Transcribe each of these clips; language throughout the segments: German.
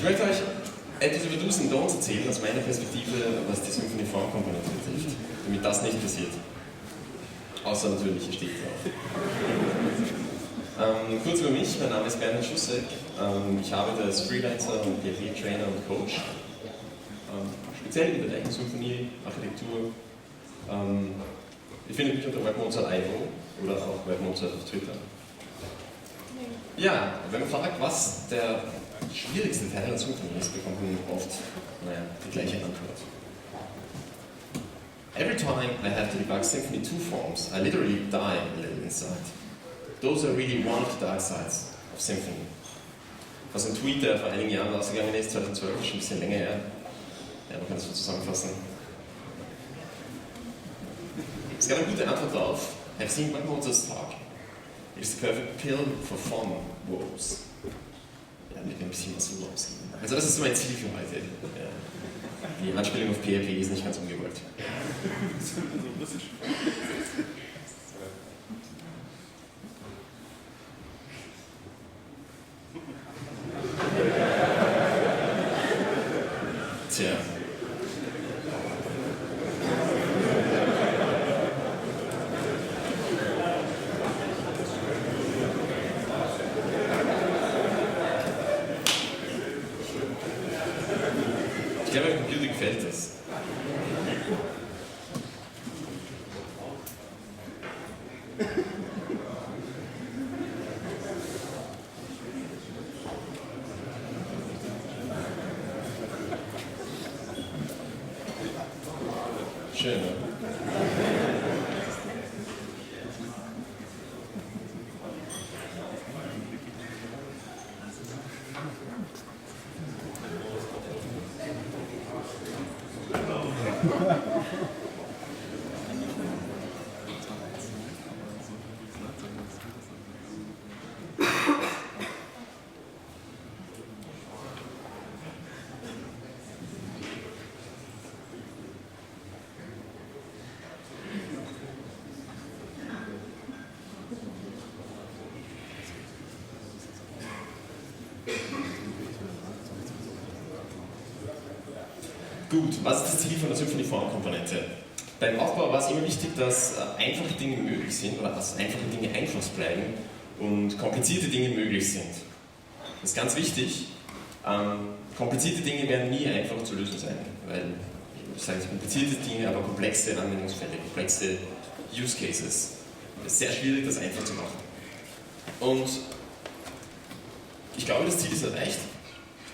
möchte euch etwas über Do's und Don'ts erzählen aus meiner Perspektive, was die Symfony Form Komponente betrifft, damit das nicht passiert. Außer natürlich, hier steht drauf. Kurz über mich, mein Name ist Bernhard Schussek. Ich arbeite als Freelancer und PHP-Trainer und Coach. Speziell in der Bereich Symphonie, Architektur. Ich finde mich unter webmozart.io oder auch webmozart auf Twitter. Ja, wenn man fragt, was der schwierigste Teil an Symfony ist, bekommt man oft, die gleiche Antwort. Every time I have to debug Symfony 2 forms, I literally die a little inside. Those are really one of the dark sides of Symfony. Was ein Tweet, der vor einigen Jahren rausgegangen ist, 2012, ist schon ein bisschen länger her. Ja, man kann das so zusammenfassen. Es gab eine gute Antwort drauf. I've seen webmozart's talk. It is the perfect pill for form woes. Ja, mit ein bisschen was so rausgehen. Also das ist so mein Ziel für heute. Ja. Die Anspielung auf PHP ist nicht ganz ungewollt. Tja. Ich glaube, dem Computer gefällt das. Schön, ne? Gut, was ist das Ziel von der Symfony Form Komponente? Beim Aufbau war es immer wichtig, dass einfache Dinge möglich sind oder dass einfache Dinge einfach bleiben und komplizierte Dinge möglich sind. Das ist ganz wichtig. Komplizierte Dinge werden nie einfach zu lösen sein, weil ich sage komplizierte Dinge, aber komplexe Anwendungsfälle, komplexe Use Cases. Es ist sehr schwierig, das einfach zu machen. Und ich glaube, das Ziel ist erreicht.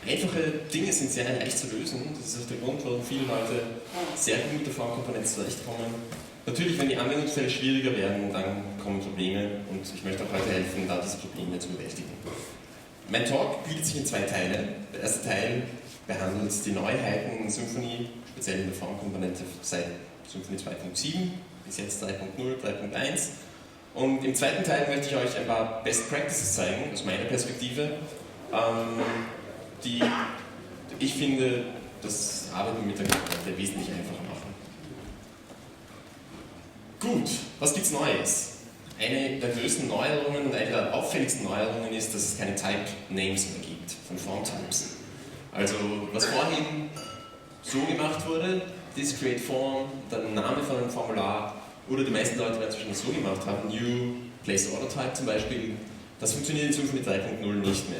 Einfache Dinge sind sehr leicht zu lösen. Das ist auch der Grund, warum viele Leute sehr gut mit der Formkomponente zurechtkommen. Natürlich, wenn die Anwendungsfälle schwieriger werden, dann kommen Probleme und ich möchte auch heute helfen, da diese Probleme zu bewältigen. Mein Talk gliedert sich in zwei Teile. Der erste Teil behandelt die Neuheiten in Symfony, speziell in der Formkomponente seit Symfony 2.7 bis jetzt 3.0, 3.1. Und im zweiten Teil möchte ich euch ein paar Best Practices zeigen, aus meiner Perspektive, die ich finde, das Arbeiten mit der Komponente wesentlich einfacher machen. Gut, was gibt's Neues? Eine der größten Neuerungen und eine der auffälligsten Neuerungen ist, dass es keine Type Names mehr gibt von Form-Types. Also, was vorhin so gemacht wurde, this create form, dann ein Name von einem Formular, oder die meisten Leute werden es schon so gemacht haben, new place order type zum Beispiel, das funktioniert in Symfony 3.0 nicht mehr.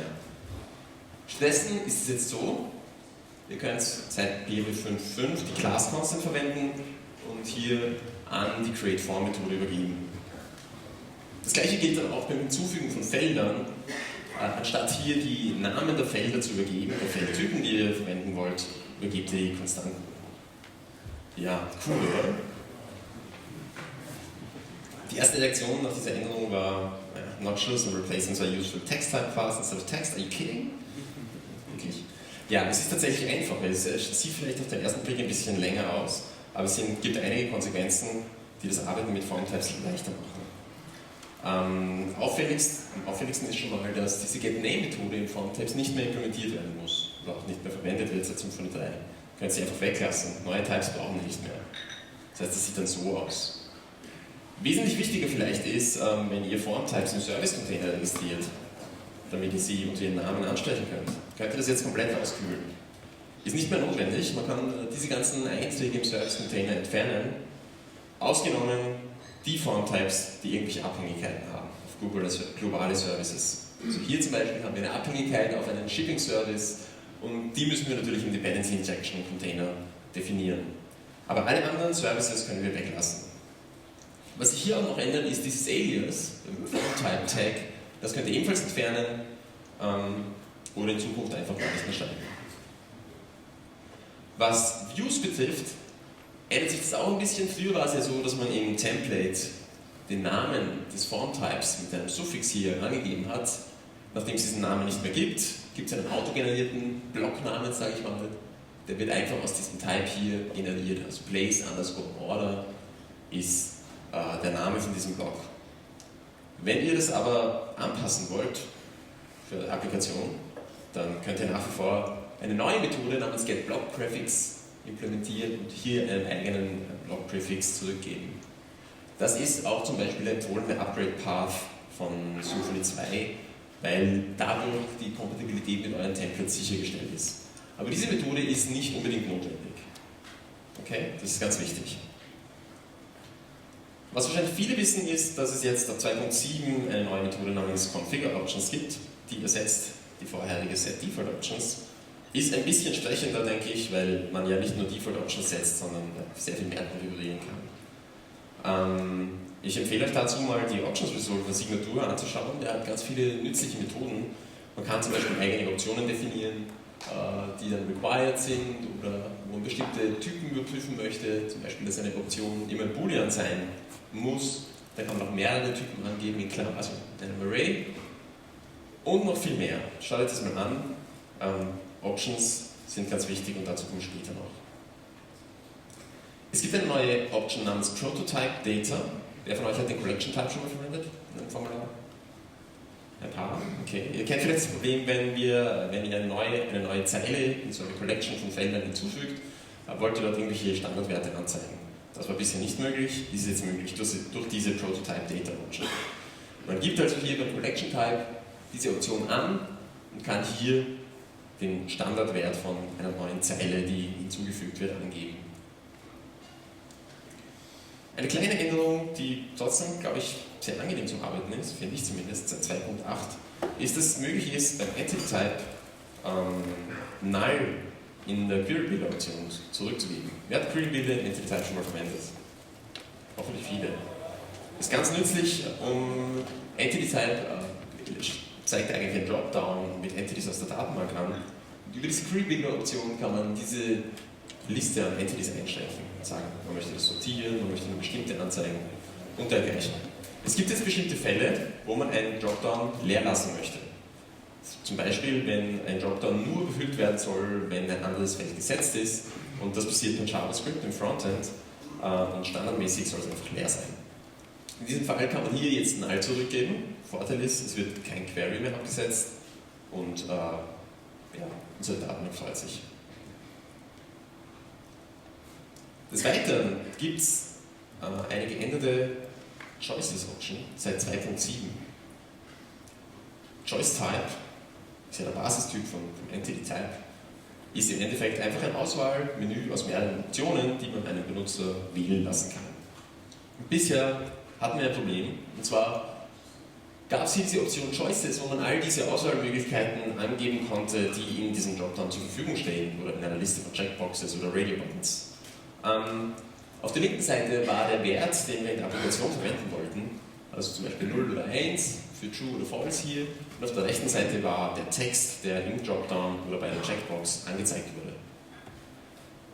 Stattdessen ist es jetzt so, ihr könnt seit PHP 5.5 die Class Constant verwenden und hier an die Create Form Methode übergeben. Das gleiche gilt dann auch beim Hinzufügen von Feldern. Anstatt hier die Namen der Felder zu übergeben, der Feldtypen, die ihr verwenden wollt, übergebt ihr die Konstanten. Ja, cool, oder? Die erste Reaktion nach dieser Änderung war Notches and replacements are used for text type class instead of text. Are you kidding? Wirklich? Ja, es ist tatsächlich einfach. Es sieht vielleicht auf den ersten Blick ein bisschen länger aus, aber es gibt einige Konsequenzen, die das Arbeiten mit Formtypes leichter machen. Am auffälligsten ist schon mal, dass diese getName-Methode in Formtypes nicht mehr implementiert werden muss oder auch nicht mehr verwendet wird seit Symfony 3. Ihr könnt sie einfach weglassen. Neue Types brauchen wir nicht mehr. Das heißt, das sieht dann so aus. Wesentlich wichtiger vielleicht ist, wenn ihr Formtypes im Service-Container registriert, damit ihr sie unter ihren Namen ansprechen könnt. Könnt ihr das jetzt komplett auskühlen. Ist nicht mehr notwendig, man kann diese ganzen Einträge im Service-Container entfernen, ausgenommen die Form-Types, die irgendwelche Abhängigkeiten haben auf globale Services. Also hier zum Beispiel haben wir eine Abhängigkeit auf einen Shipping-Service und die müssen wir natürlich im Dependency Injection Container definieren. Aber alle anderen Services können wir weglassen. Was sich hier auch noch ändert, ist dieses Alias, Form-Type-Tag, das könnt ihr ebenfalls entfernen oder in Zukunft einfach gar nicht mehr schreiben. Was Views betrifft, ändert sich das auch ein bisschen. Früher war es ja so, dass man im Template den Namen des Form-Types mit einem Suffix hier angegeben hat. Nachdem es diesen Namen nicht mehr gibt, gibt es einen autogenerierten Blocknamen, sage ich mal. Der wird einfach aus diesem Type hier generiert. Also place_order ist der Name von diesem Block. Wenn ihr das aber anpassen wollt für die Applikation, dann könnt ihr nach wie vor eine neue Methode namens getBlockPrefix implementieren und hier einen eigenen Blockpräfix zurückgeben. Das ist auch zum Beispiel der empfohlene Upgrade-Path von Symfony 2, weil dadurch die Kompatibilität mit euren Templates sichergestellt ist. Aber diese Methode ist nicht unbedingt notwendig. Okay? Das ist ganz wichtig. Was wahrscheinlich viele wissen, ist, dass es jetzt ab 2.7 eine neue Methode namens configure_options gibt, die ersetzt die vorherige setDefault_options. Ist ein bisschen sprechender, denke ich, weil man ja nicht nur Default-Options setzt, sondern sehr viel mehr konfigurieren kann. Ich empfehle euch dazu mal die Options-Result von Signature anzuschauen. Der hat ganz viele nützliche Methoden. Man kann zum Beispiel eigene Optionen definieren, die dann required sind oder wo man bestimmte Typen überprüfen möchte. Zum Beispiel, dass eine Option immer ein Boolean sein muss. Dann kann man auch mehrere Typen angeben, in Klammern, also in einem Array. Und noch viel mehr. Schaut euch das mal an. Options sind ganz wichtig und dazu kommen wir später noch. Es gibt eine neue Option namens Prototype Data. Wer von euch hat den Collection Type schon mal verwendet in einem Formular? Ein paar? Okay. Ihr kennt vielleicht das Problem, wenn ihr eine neue Zeile in so eine Collection von Feldern hinzufügt, wollt ihr dort irgendwelche Standardwerte anzeigen. Das war bisher nicht möglich, das ist jetzt möglich durch diese Prototype Data Option. Man gibt also hier beim Collection Type diese Option an und kann hier den Standardwert von einer neuen Zeile, die hinzugefügt wird, angeben. Eine kleine Änderung, die trotzdem, glaube ich, sehr angenehm zum Arbeiten ist, finde ich zumindest, seit 2.8, ist, dass es möglich ist, beim Entity-Type null in der Query-Builder-Option zurückzugeben. Wer hat Query-Builder im Entity-Type schon mal verwendet? Hoffentlich viele. Ist ganz nützlich, um Entity-Type zeigt eigentlich ein Dropdown mit Entities aus der Datenbank an. Und über diese Query-Builder-Option kann man diese Liste an Entities einschränken und sagen, man möchte das sortieren, man möchte eine bestimmte anzeigen und dergleichen. Es gibt jetzt bestimmte Fälle, wo man einen Dropdown leer lassen möchte. Zum Beispiel, wenn ein Dropdown nur befüllt werden soll, wenn ein anderes Feld gesetzt ist, und das passiert mit JavaScript im Frontend, und standardmäßig soll es einfach leer sein. In diesem Fall kann man hier jetzt null zurückgeben. Vorteil ist, es wird kein Query mehr abgesetzt und unsere Datenbank freut sich. Des Weiteren gibt es eine geänderte Choices-Option seit 2.7. Choice-Type ist ja der Basistyp vom Entity-Type, ist im Endeffekt einfach ein Auswahlmenü aus mehreren Optionen, die man einem Benutzer wählen lassen kann. Und bisher hatten wir ein Problem, und zwar gab es hier diese Option Choices, wo man all diese Auswahlmöglichkeiten angeben konnte, die in diesem Dropdown zur Verfügung stehen oder in einer Liste von Checkboxes oder Radio-Buttons. Auf der linken Seite war der Wert, den wir in der Applikation verwenden wollten, also zum Beispiel 0 oder 1 für True oder False hier, und auf der rechten Seite war der Text, der im Dropdown oder bei der Checkbox angezeigt wurde.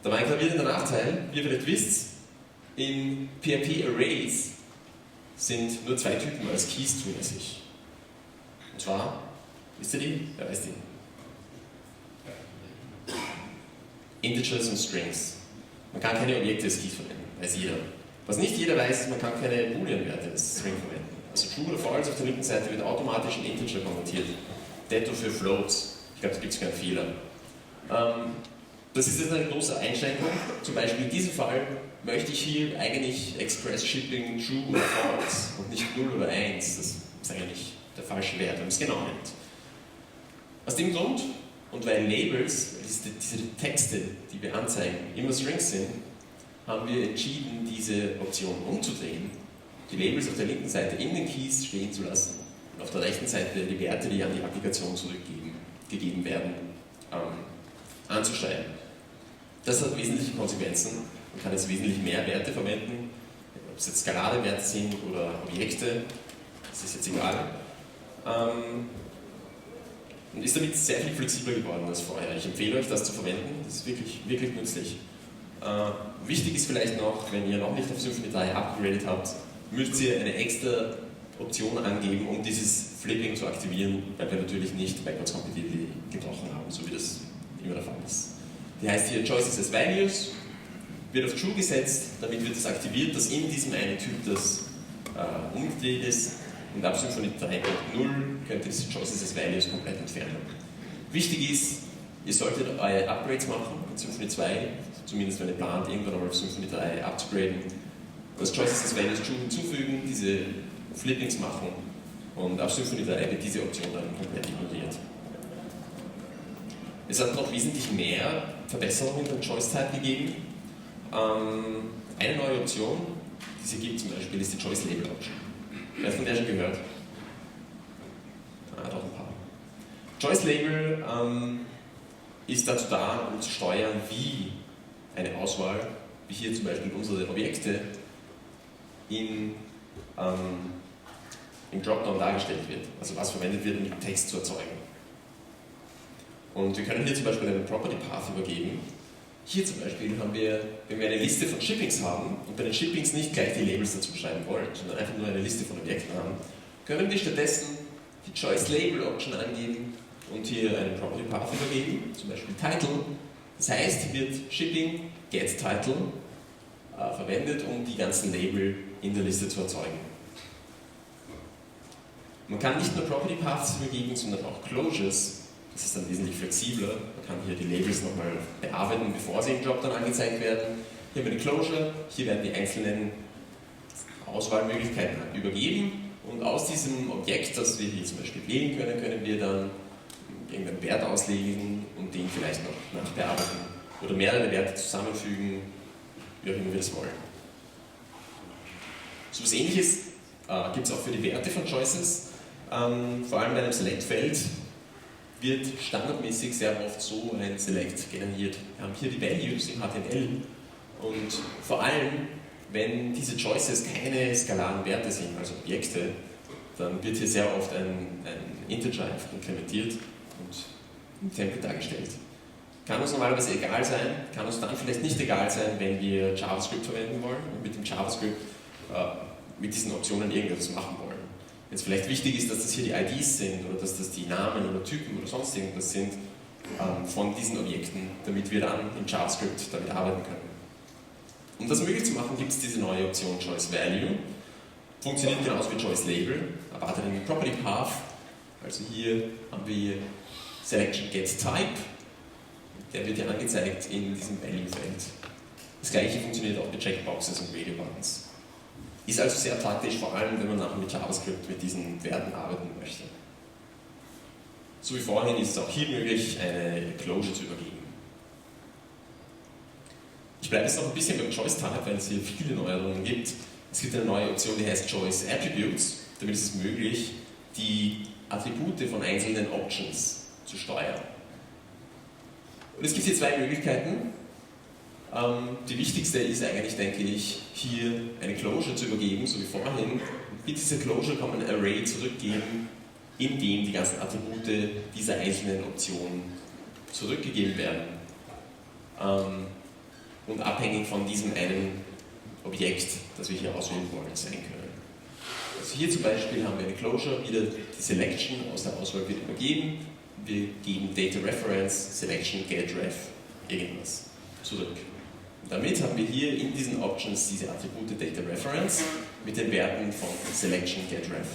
Da war ein gravierender Nachteil, wie ihr vielleicht wisst, in PHP-Arrays sind nur 2 Typen als Keys zulässig. Und zwar, wisst ihr die? Wer weiß die? Integers und Strings. Man kann keine Objekte als Keys verwenden, weiß jeder. Was nicht jeder weiß, ist, man kann keine Boolean-Werte als String verwenden. Also True oder False auf der linken Seite wird automatisch in Integer konvertiert. Detto für Floats. Ich glaube, da gibt es keinen Fehler. Das ist jetzt eine große Einschränkung. Zum Beispiel in diesem Fall möchte ich hier eigentlich Express Shipping True oder False und nicht 0 oder 1. Das ist eigentlich der falsche Wert, wenn man es genau nimmt. Aus dem Grund, und weil Labels, diese Texte, die wir anzeigen, immer Strings sind, haben wir entschieden, diese Option umzudrehen, die Labels auf der linken Seite in den Keys stehen zu lassen und auf der rechten Seite die Werte, die an die Applikation zurückgegeben werden, anzusteuern. Das hat wesentliche Konsequenzen. Man kann jetzt wesentlich mehr Werte verwenden, ob es jetzt skalare Werte sind oder Objekte, das ist jetzt egal. Und ist damit sehr viel flexibler geworden als vorher. Ich empfehle euch, das zu verwenden, das ist wirklich, wirklich nützlich. Wichtig ist vielleicht noch, wenn ihr noch nicht auf Symfony 3 upgradet habt, müsst ihr eine extra Option angeben, um dieses Flipping zu aktivieren, weil wir natürlich nicht Backwards Compatibility gebrochen haben, so wie das immer der Fall ist. Die heißt hier Choices as Values, wird auf True gesetzt, damit wird das aktiviert, dass in diesem einen Typ das umgedreht ist, und ab Symfony 3.0 könnt ihr diese Choices as Values komplett entfernen. Wichtig ist, ihr solltet eure Upgrades machen in Symfony 2, zumindest wenn ihr plant, irgendwann einmal auf Symfony 3 abzugraden, das Choices as Values True hinzufügen, diese Flippings machen, und ab Symfony 3 wird diese Option dann komplett ignoriert. Es hat noch wesentlich mehr Verbesserungen beim Choice-Type gegeben. Eine neue Option, die es hier gibt zum Beispiel, ist die Choice-Label-Option. Wer hat von der schon gehört? Doch ein paar. Choice-Label ist dazu da, um zu steuern, wie eine Auswahl, wie hier zum Beispiel unsere Objekte, im Dropdown dargestellt wird. Also was verwendet wird, um den Text zu erzeugen. Und wir können hier zum Beispiel einen Property Path übergeben. Hier zum Beispiel haben wir, wenn wir eine Liste von Shippings haben und bei den Shippings nicht gleich die Labels dazu schreiben wollen, sondern einfach nur eine Liste von Objekten haben, können wir stattdessen die Choice Label Option angeben und hier einen Property Path übergeben, zum Beispiel Title. Das heißt, hier wird Shipping Get Title verwendet, um die ganzen Label in der Liste zu erzeugen. Man kann nicht nur Property Paths übergeben, sondern auch Closures. Das ist dann wesentlich flexibler. Man kann hier die Labels nochmal bearbeiten, bevor sie im Dropdown angezeigt werden. Hier haben wir eine Closure, hier werden die einzelnen Auswahlmöglichkeiten übergeben, und aus diesem Objekt, das wir hier zum Beispiel wählen können, können wir dann irgendeinen Wert auslegen und den vielleicht noch nachbearbeiten oder mehrere Werte zusammenfügen, wie auch immer wir das wollen. So etwas Ähnliches gibt es auch für die Werte von Choices. Vor allem bei einem Select-Feld wird standardmäßig sehr oft so ein Select generiert. Wir haben hier die Values im HTML, und vor allem, wenn diese Choices keine skalaren Werte sind, also Objekte, dann wird hier sehr oft ein Integer einfach inkrementiert und im Template dargestellt. Kann uns normalerweise egal sein, kann uns dann vielleicht nicht egal sein, wenn wir JavaScript verwenden wollen und mit dem JavaScript mit diesen Optionen irgendetwas machen wollen. Wenn es vielleicht wichtig ist, dass das hier die IDs sind oder dass das die Namen oder Typen oder sonst irgendwas sind von diesen Objekten, damit wir dann in JavaScript damit arbeiten können. Um das möglich zu machen, gibt es diese neue Option Choice Value. Funktioniert genauso wie Choice Label, erwartet einen Property Path. Also hier haben wir Selection Get Type. Der wird hier angezeigt in diesem Value-Feld. Das gleiche funktioniert auch mit Checkboxes und Radio Buttons. Ist also sehr praktisch, vor allem wenn man nachher mit JavaScript mit diesen Werten arbeiten möchte. So wie vorhin ist es auch hier möglich, eine Closure zu übergeben. Ich bleibe jetzt noch ein bisschen beim Choice-Type, weil es hier viele Neuerungen gibt. Es gibt eine neue Option, die heißt Choice Attributes. Damit ist es möglich, die Attribute von einzelnen Options zu steuern. Und es gibt hier zwei Möglichkeiten. Die wichtigste ist eigentlich, denke ich, hier eine Closure zu übergeben, so wie vorhin. Mit dieser Closure kann man ein Array zurückgeben, in dem die ganzen Attribute dieser einzelnen Option zurückgegeben werden. Und abhängig von diesem einen Objekt, das wir hier auswählen wollen, sein können. Also hier zum Beispiel haben wir eine Closure, wieder die Selection aus der Auswahl wird übergeben. Wir geben Data Reference, Selection, Get Ref, irgendwas zurück. Und damit haben wir hier in diesen Options diese Attribute Data Reference mit den Werten von Selection, Get Ref.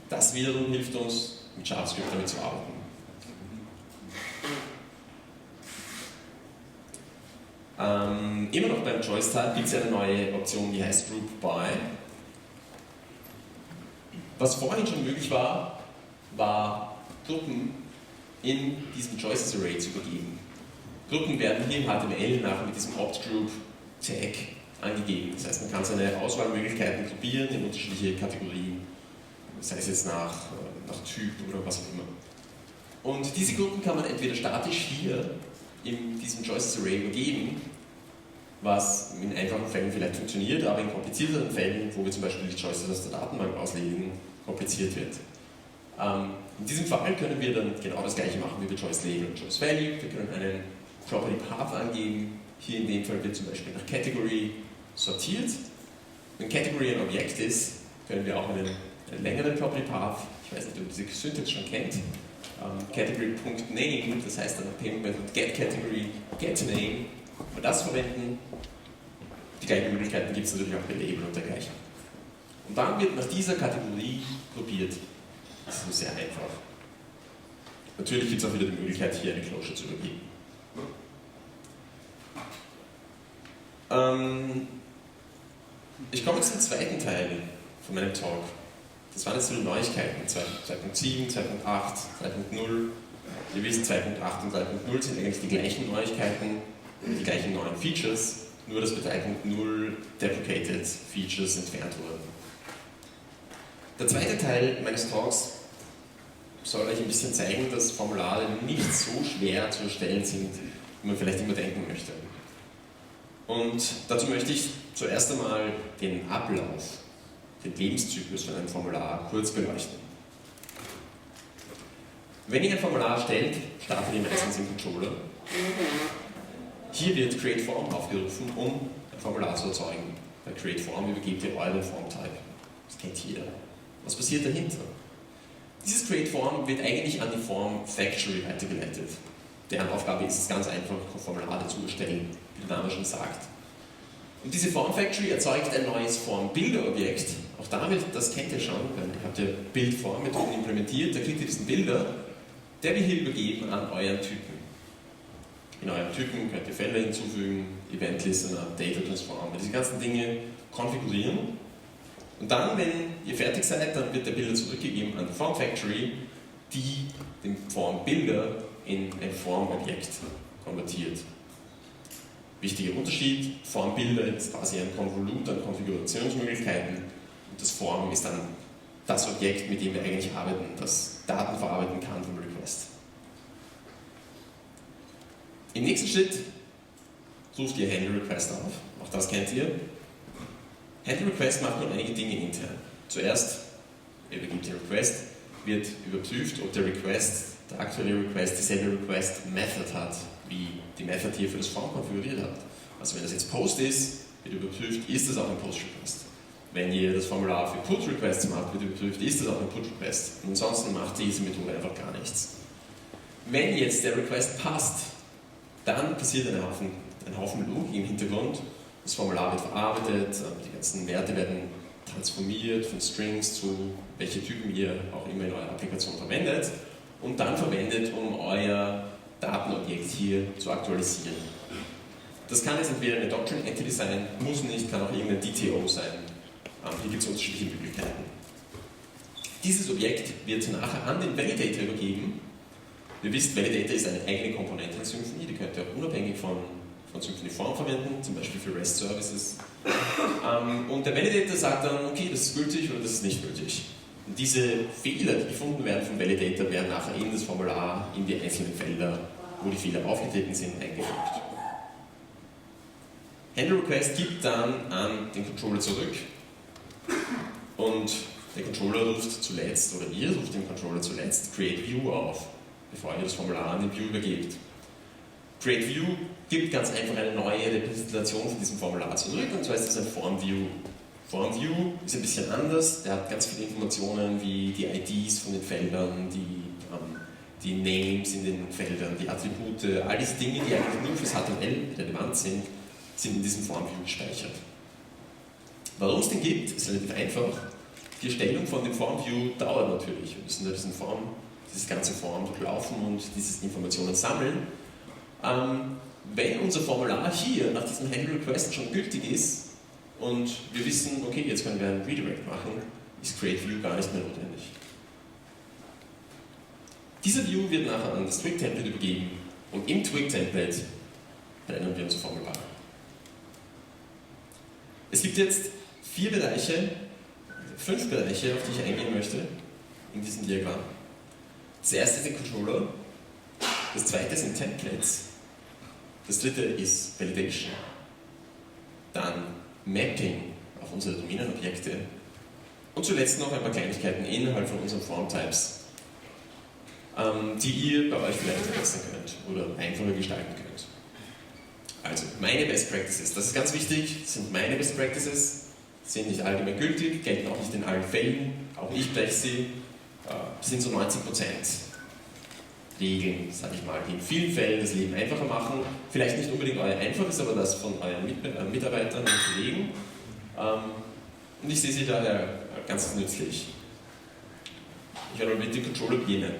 Das wiederum hilft uns, mit JavaScript damit zu arbeiten. Immer noch beim Choice Type gibt es eine neue Option, die heißt Group By. Was vorhin schon möglich war, war Gruppen in diesem Choices Array zu übergeben. Gruppen werden hier im HTML nachher mit diesem Opt-Group-Tag angegeben. Das heißt, man kann seine Auswahlmöglichkeiten gruppieren in unterschiedliche Kategorien, sei es jetzt nach Typ oder was auch immer. Und diese Gruppen kann man entweder statisch hier in diesem Choices Array übergeben, was in einfachen Fällen vielleicht funktioniert, aber in komplizierteren Fällen, wo wir zum Beispiel die Choices aus der Datenbank auslegen, kompliziert wird. In diesem Fall können wir dann genau das gleiche machen wie bei Choice Label und Choice Value. Wir können einen Property Path angeben. Hier in dem Fall wird zum Beispiel nach Category sortiert. Wenn Category ein Objekt ist, können wir auch einen längeren Property Path, ich weiß nicht, ob ihr diese Syntax schon kennt, Category.name, das heißt dann Payment Method getCategory, getName, und das verwenden. Die gleichen Möglichkeiten gibt es natürlich auch bei Label und dergleichen. Und dann wird nach dieser Kategorie gruppiert. Das ist sehr einfach. Natürlich gibt es auch wieder die Möglichkeit, hier eine Closure zu übergeben. Ich komme jetzt zum zweiten Teil von meinem Talk. Das waren jetzt so die Neuigkeiten, 2.7, 2.8, 2.0. Wir wissen, 2.8 und 2.0 sind eigentlich die gleichen Neuigkeiten, die gleichen neuen Features, nur dass bei 3.0 deprecated Features entfernt wurden. Der zweite Teil meines Talks soll euch ein bisschen zeigen, dass Formulare nicht so schwer zu erstellen sind, wie man vielleicht immer denken möchte. Und dazu möchte ich zuerst einmal den Ablauf, den Lebenszyklus von einem Formular kurz beleuchten. Wenn ihr ein Formular erstellt, startet ihr meistens im Controller. Hier wird createForm aufgerufen, um ein Formular zu erzeugen. Bei createForm übergebt ihr euren Formtype. Das kennt jeder. Was passiert dahinter? Dieses createForm wird eigentlich an die Form Factory weitergeleitet. Deren Aufgabe ist es ganz einfach, Formulare zu erstellen, wie der Name schon sagt. Und diese Form Factory erzeugt ein neues Form-Bilder-Objekt. Auch damit, das kennt ihr schon, weil ihr habt ja Build-Form-Methoden implementiert, da kriegt ihr diesen Bilder, der wir hier übergeben an euren Typen. In eurem Typen könnt ihr Felder hinzufügen, Event Listener, Data Transform, diese ganzen Dinge konfigurieren. Und dann, wenn ihr fertig seid, dann wird der Bilder zurückgegeben an die Form Factory, die den Form-Bilder in ein Formobjekt konvertiert. Wichtiger Unterschied, Formbilder ist quasi ein Konvolut an Konfigurationsmöglichkeiten und das Form ist dann das Objekt, mit dem wir eigentlich arbeiten, das Daten verarbeiten kann vom Request. Im nächsten Schritt ruft ihr HandleRequest auf, auch das kennt ihr. HandleRequest macht nun einige Dinge intern. Zuerst übergibt der Request, wird überprüft, ob der aktuelle Request dieselbe Request-Method hat, wie die Method hier für das Form konfiguriert habt. Also wenn das jetzt Post ist, wird überprüft, ist das auch ein Post-Request. Wenn ihr das Formular für Put-Requests macht, wird überprüft, ist das auch ein Put-Request. Und ansonsten macht diese Methode einfach gar nichts. Wenn jetzt der Request passt, dann passiert ein Haufen Logik im Hintergrund. Das Formular wird verarbeitet, die ganzen Werte werden transformiert von Strings zu welche Typen ihr auch immer in eurer Applikation verwendet und dann verwendet, um euer Datenobjekt hier zu aktualisieren. Das kann jetzt entweder eine Doctrine Entity sein, muss nicht, kann auch irgendein DTO sein. Hier gibt es unterschiedliche Möglichkeiten. Dieses Objekt wird nachher an den Validator übergeben. Ihr wisst, Validator ist eine eigene Komponente in Symfony, die könnt ihr auch unabhängig von Symfony Form verwenden, zum Beispiel für REST Services. Und der Validator sagt dann, okay, das ist gültig oder das ist nicht gültig. Und diese Fehler, die gefunden werden vom Validator, werden nachher in das Formular, in die einzelnen Felder, wo die Fehler aufgetreten sind, eingefügt. HandleRequest gibt dann an den Controller zurück und der Controller ruft zuletzt, oder ihr ruft dem Controller zuletzt CreateView auf, bevor ihr das Formular an den View übergebt. CreateView gibt ganz einfach eine neue Repräsentation von diesem Formular zurück, und zwar ist das ein FormView. FormView ist ein bisschen anders, der hat ganz viele Informationen wie die IDs von den Feldern, die Names in den Feldern, die Attribute, all diese Dinge, die eigentlich nur fürs HTML relevant sind in diesem FormView gespeichert. Warum es den gibt, ist relativ einfach. Die Erstellung von dem FormView dauert natürlich. Wir müssen da dieses ganze Form durchlaufen und diese Informationen sammeln. Wenn unser Formular hier nach diesem HandleRequest schon gültig ist und wir wissen, okay, jetzt können wir einen Redirect machen, ist CreateView gar nicht mehr notwendig. Dieser View wird nachher an das Twig-Template übergeben und im Twig-Template verändern wir unser Formular. Es gibt jetzt 5 Bereiche, auf die ich eingehen möchte in diesem Diagramm. Das erste sind Controller, das zweite sind Templates, das dritte ist Validation, dann Mapping auf unsere Domänenobjekte und zuletzt noch ein paar Kleinigkeiten innerhalb von unseren Formtypes, die ihr bei euch vielleicht verbessern könnt oder einfacher gestalten könnt. Also, meine Best Practices, das ist ganz wichtig, sind meine Best Practices, sind nicht allgemein gültig, gelten auch nicht in allen Fällen, auch ich breche sie, sind so 90% Regeln, sage ich mal, die in vielen Fällen das Leben einfacher machen, vielleicht nicht unbedingt euer einfaches, aber das von euren Mitarbeitern und Kollegen. Und ich sehe sie daher ganz nützlich. Ich werde mal mit dem Controller beginnen.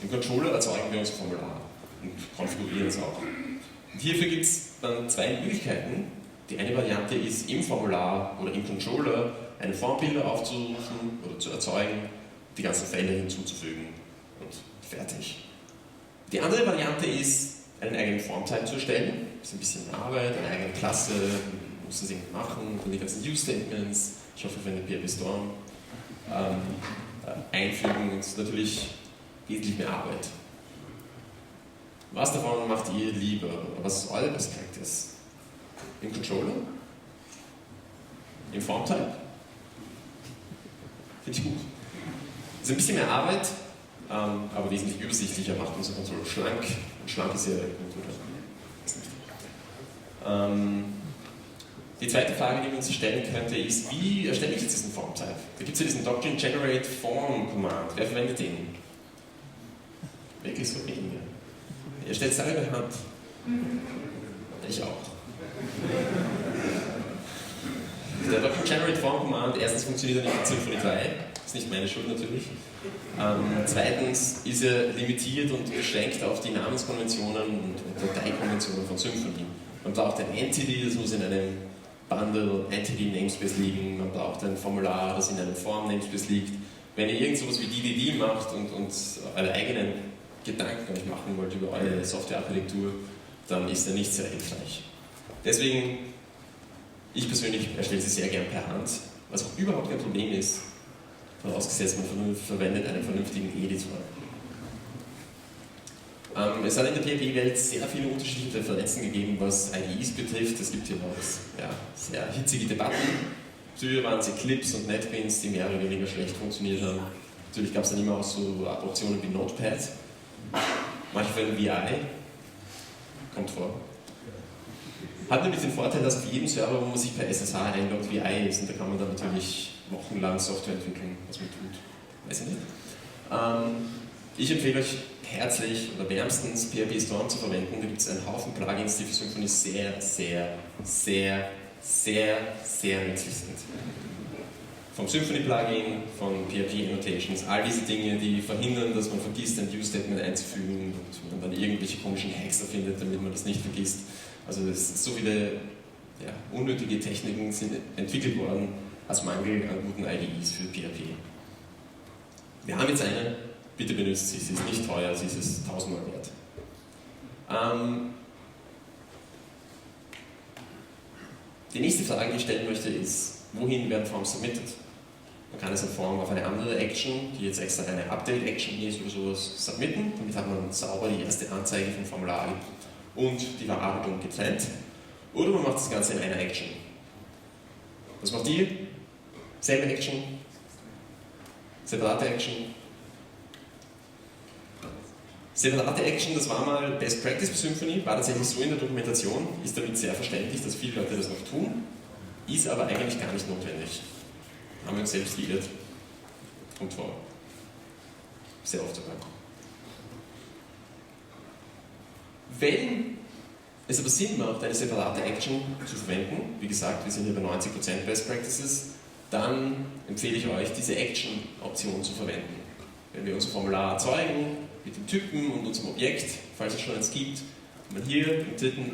Im Controller erzeugen wir unser Formular und konfigurieren es auch. Und hierfür gibt es dann 2 Möglichkeiten. Die eine Variante ist, im Formular oder im Controller einen Formbilder aufzurufen oder zu erzeugen, die ganzen Felder hinzuzufügen und fertig. Die andere Variante ist, einen eigenen Formtype zu erstellen. Das ist ein bisschen Arbeit, eine eigene Klasse, man muss das irgendwie machen, und die ganzen Use-Statements, ich hoffe, für eine PHP Storm einfügen, ist natürlich wesentlich mehr Arbeit. Was davon macht ihr lieber? Was ist eure Best Practice? Im Controller? Im Formtype? Finde ich gut. Es ist ein bisschen mehr Arbeit, aber wesentlich übersichtlicher, macht unser Controller schlank. Und schlank ist ja gut, oder? Die zweite Frage, die man sich stellen könnte, ist, wie erstelle ich jetzt diesen Formtype? Da gibt es ja diesen Doctrine Generate Form Command. Wer verwendet den? Wirklich so wenige. Ihr stellt es alle bei Hand. Ich auch. Der Doctrine Generate Form Command, erstens funktioniert er nicht mit Symfony 3, ist nicht meine Schuld natürlich. Zweitens ist er limitiert und beschränkt auf die Namenskonventionen und Dateikonventionen von Symfony. Man braucht ein Entity, das muss in einem Bundle Entity Namespace liegen, man braucht ein Formular, das in einem Form Namespace liegt. Wenn ihr irgend sowas wie DDD macht und eure eigenen Gedanken euch machen wollt über eure Softwarearchitektur, dann ist er nicht sehr hilfreich. Deswegen, ich persönlich erstelle sie sehr gern per Hand, was auch überhaupt kein Problem ist, vorausgesetzt man verwendet einen vernünftigen Editor. Es hat in der PHP-Welt sehr viele unterschiedliche Präferenzen gegeben, was IDEs betrifft. Es gibt hier noch sehr hitzige Debatten. Früher waren es Eclipse und NetBeans, die mehr oder weniger schlecht funktioniert haben. Natürlich gab es dann immer auch so Optionen wie Notepad. Manche verwenden VI, kommt vor. Hat nämlich den Vorteil, dass auf jedem Server, wo man sich per SSH einloggt, VI ist, und da kann man dann natürlich wochenlang Software entwickeln, was man tut. Weiß ich nicht. Ich empfehle euch herzlich oder wärmstens PHP Storm zu verwenden. Da gibt es einen Haufen Plugins, die für Symfony sehr nützlich sind. Vom Symfony-Plugin, von PHP-Annotations, all diese Dinge, die verhindern, dass man vergisst, ein Use-Statement einzufügen und man dann irgendwelche komischen Hacks erfindet, damit man das nicht vergisst. Also so viele unnötige Techniken sind entwickelt worden als Mangel an guten IDEs für PHP. Wir haben jetzt eine, bitte benutzt sie, sie ist nicht teuer, sie ist es 1000-mal wert. Die nächste Frage, die ich stellen möchte, ist, wohin werden Forms submitted? Man kann es in Form auf eine andere Action, die jetzt extra eine Update-Action ist oder sowas, submitten. Damit hat man sauber die erste Anzeige vom Formular und die Verarbeitung getrennt. Oder man macht das Ganze in einer Action. Was macht ihr? Selbe Action, separate Action. Separate Action, das war mal Best Practice bei Symfony, war tatsächlich so in der Dokumentation, ist damit sehr verständlich, dass viele Leute das noch tun, ist aber eigentlich gar nicht notwendig. Haben wir uns selbst geirrt. Kommt vor. Sehr oft sogar. Wenn es aber Sinn macht, eine separate Action zu verwenden, wie gesagt, wir sind hier bei 90% Best Practices, dann empfehle ich euch, diese Action-Option zu verwenden. Wenn wir unser Formular erzeugen, mit dem Typen und unserem Objekt, falls es schon eins gibt, kann man hier im dritten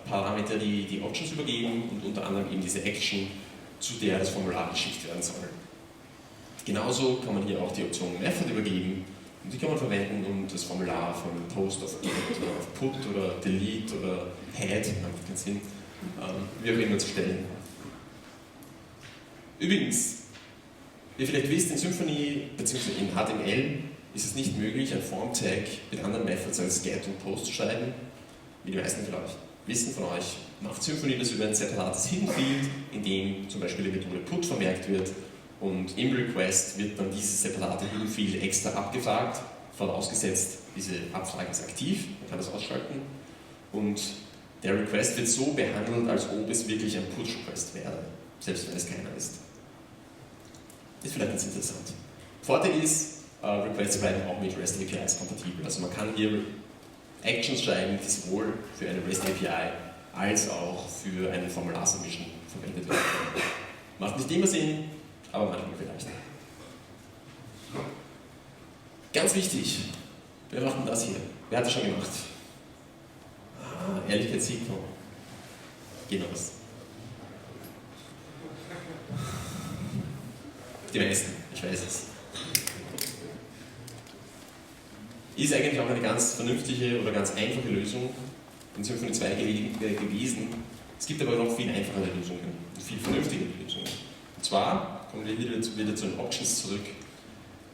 Parameter die Options übergeben und unter anderem eben diese Action, zu der das Formular geschickt werden soll. Genauso kann man hier auch die Option Method übergeben Und die kann man verwenden, um das Formular von Post auf Get oder auf Put oder Delete oder Head, macht keinen Sinn, wie auch immer zu stellen. Übrigens, wie ihr vielleicht wisst, in Symfony bzw. in HTML ist es nicht möglich, ein Form-Tag mit anderen Methods als Get und Post zu schreiben. Wie die meisten vielleicht wissen von euch, macht Symfony das über ein separates Hidden Field, in dem zum Beispiel die Methode Put vermerkt wird und im Request wird dann dieses separate Hidden Field extra abgefragt, vorausgesetzt, diese Abfrage ist aktiv, man kann das ausschalten und der Request wird so behandelt, als ob es wirklich ein Push-Request wäre, selbst wenn es keiner ist. Ist vielleicht ganz interessant. Vorteil ist, Requests bleiben auch mit REST APIs kompatibel. Also man kann hier Actions schreiben, die sowohl für eine REST API als auch für eine Formular-Submission verwendet werden können. Macht nicht immer Sinn, aber manchmal vielleicht. Ganz wichtig, wer macht denn das hier? Wer hat das schon gemacht? Ehrlichkeitssignal. Genau das. Die meisten, ich weiß es. Ist eigentlich auch eine ganz vernünftige oder ganz einfache Lösung in Symfony 2 gewesen. Es gibt aber noch viel einfachere Lösungen und viel vernünftigere Lösungen. Und zwar kommen wir wieder zu den Options zurück.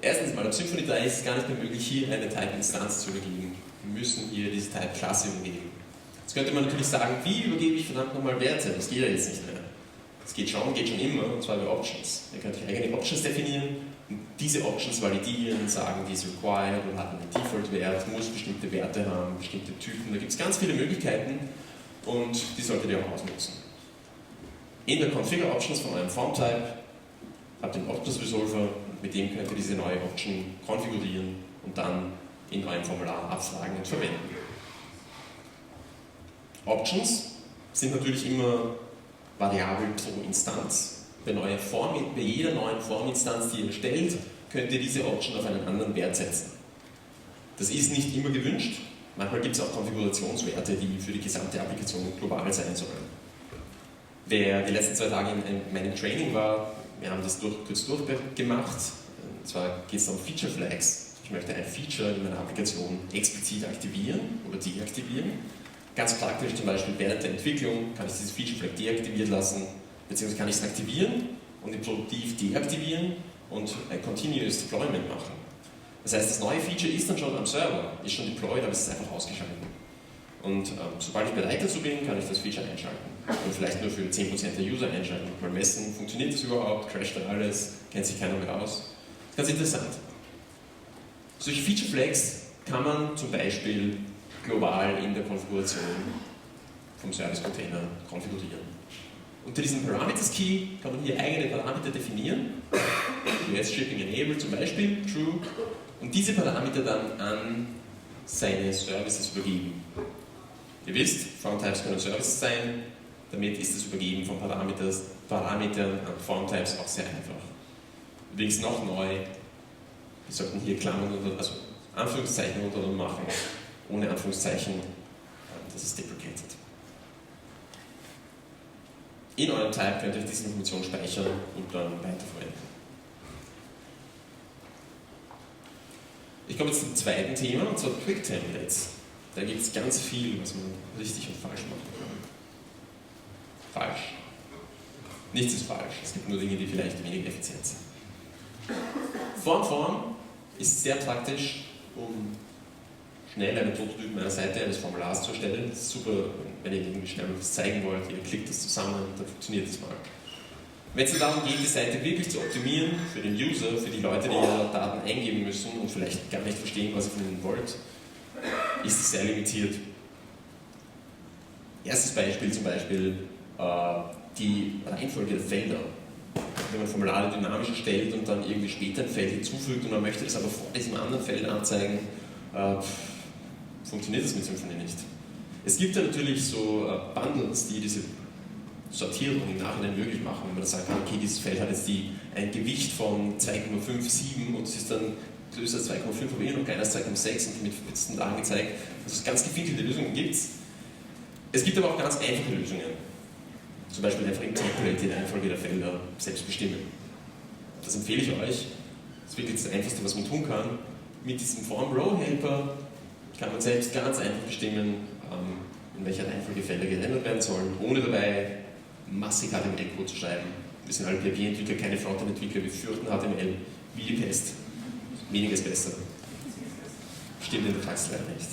Erstens mal, auf Symfony 3 ist es gar nicht mehr möglich, hier eine Type-Instanz zu übergeben. Wir müssen hier diese Type-Klasse übergeben. Jetzt könnte man natürlich sagen, wie übergebe ich verdammt nochmal Werte? Das geht ja jetzt nicht mehr. Das geht schon immer, und zwar über Options. Ihr könnt euch eigene Options definieren und diese Options validieren, sagen, die ist required oder hat einen Default-Wert, muss bestimmte Werte haben, bestimmte Typen. Da gibt es ganz viele Möglichkeiten und die solltet ihr auch ausnutzen. In der Configure Options von eurem Form-Type habt ihr den Options Resolver und mit dem könnt ihr diese neue Option konfigurieren und dann in eurem Formular abfragen und verwenden. Options sind natürlich immer variabel pro Instanz. Bei jeder neuen Forminstanz, die ihr stellt, könnt ihr diese Option auf einen anderen Wert setzen. Das ist nicht immer gewünscht. Manchmal gibt es auch Konfigurationswerte, die für die gesamte Applikation global sein sollen. Wer die letzten 2 Tage in meinem Training war, wir haben das kurz durchgemacht. Und zwar geht es um Feature Flags. Ich möchte ein Feature in meiner Applikation explizit aktivieren oder deaktivieren. Ganz praktisch zum Beispiel während der Entwicklung kann ich dieses Feature Flag deaktiviert lassen, beziehungsweise kann ich es aktivieren und im Produktiv deaktivieren und ein Continuous Deployment machen. Das heißt, das neue Feature ist dann schon am Server, ist schon deployed, aber es ist einfach ausgeschaltet. Und sobald ich bereit dazu bin, kann ich das Feature einschalten. Und vielleicht nur für 10% der User einschalten. Mal messen, funktioniert das überhaupt, crasht dann alles, kennt sich keiner mehr aus. Ganz interessant. Solche Feature Flags kann man zum Beispiel global in der Konfiguration vom Service Container konfigurieren. Unter diesem Parameters Key kann man hier eigene Parameter definieren. US Shipping Enable zum Beispiel, True. Und diese Parameter dann an seine Services übergeben. Ihr wisst, Formtypes können Services sein, damit ist das Übergeben von Parametern an Formtypes auch sehr einfach. Übrigens noch neu, wir sollten hier Klammern also Anführungszeichen unter machen, ohne Anführungszeichen, das ist deprecated. In eurem Type könnt ihr diese Information speichern und dann weiterverwenden. Ich komme jetzt zum zweiten Thema, und zwar Quick Templates. Da gibt es ganz viel, was man richtig und falsch machen kann. Falsch. Nichts ist falsch, es gibt nur Dinge, die vielleicht weniger effizient sind. Form ist sehr praktisch, um schnell einen Prototypen einer Seite eines Formulars zu erstellen. Das ist super, wenn ihr irgendwie schnell was zeigen wollt, ihr klickt das zusammen, dann funktioniert das mal. Wenn es darum geht, die Seite wirklich zu optimieren für den User, für die Leute, die ihre Daten eingeben müssen und vielleicht gar nicht verstehen, was ihr von ihnen wollt, ist es sehr limitiert. Erstes Beispiel zum Beispiel die Reihenfolge der Felder. Wenn man Formulare dynamisch erstellt und dann irgendwie später ein Feld hinzufügt und man möchte das aber vor diesem anderen Feld anzeigen, funktioniert das mit Symfony nicht. Es gibt ja natürlich so Bundles, die diese Sortierung im Nachhinein möglich machen, wenn man dann sagen kann, okay, dieses Feld hat jetzt ein Gewicht von 2,57 und es ist dann größer als 2,5, aber hier noch kleiner als 2,6 und damit wird es dann angezeigt. Also es ganz gefinkelte Lösungen gibt es. Es gibt aber auch ganz einfache Lösungen. Zum Beispiel einfach im Template die Reihenfolge der Felder selbst bestimmen. Das empfehle ich euch. Das ist wirklich das Einfachste, was man tun kann. mit diesem Form-Row-Helper kann man selbst ganz einfach bestimmen, in welcher Reihenfolge Felder gerendert werden sollen, ohne dabei massig HTML-Code zu schreiben. Wir sind alle PHP-Entwickler, keine Frontend-Entwickler, wir fürchten HTML wie die Pest. Weniger ist besser. Stimmt in der Praxis leider nicht.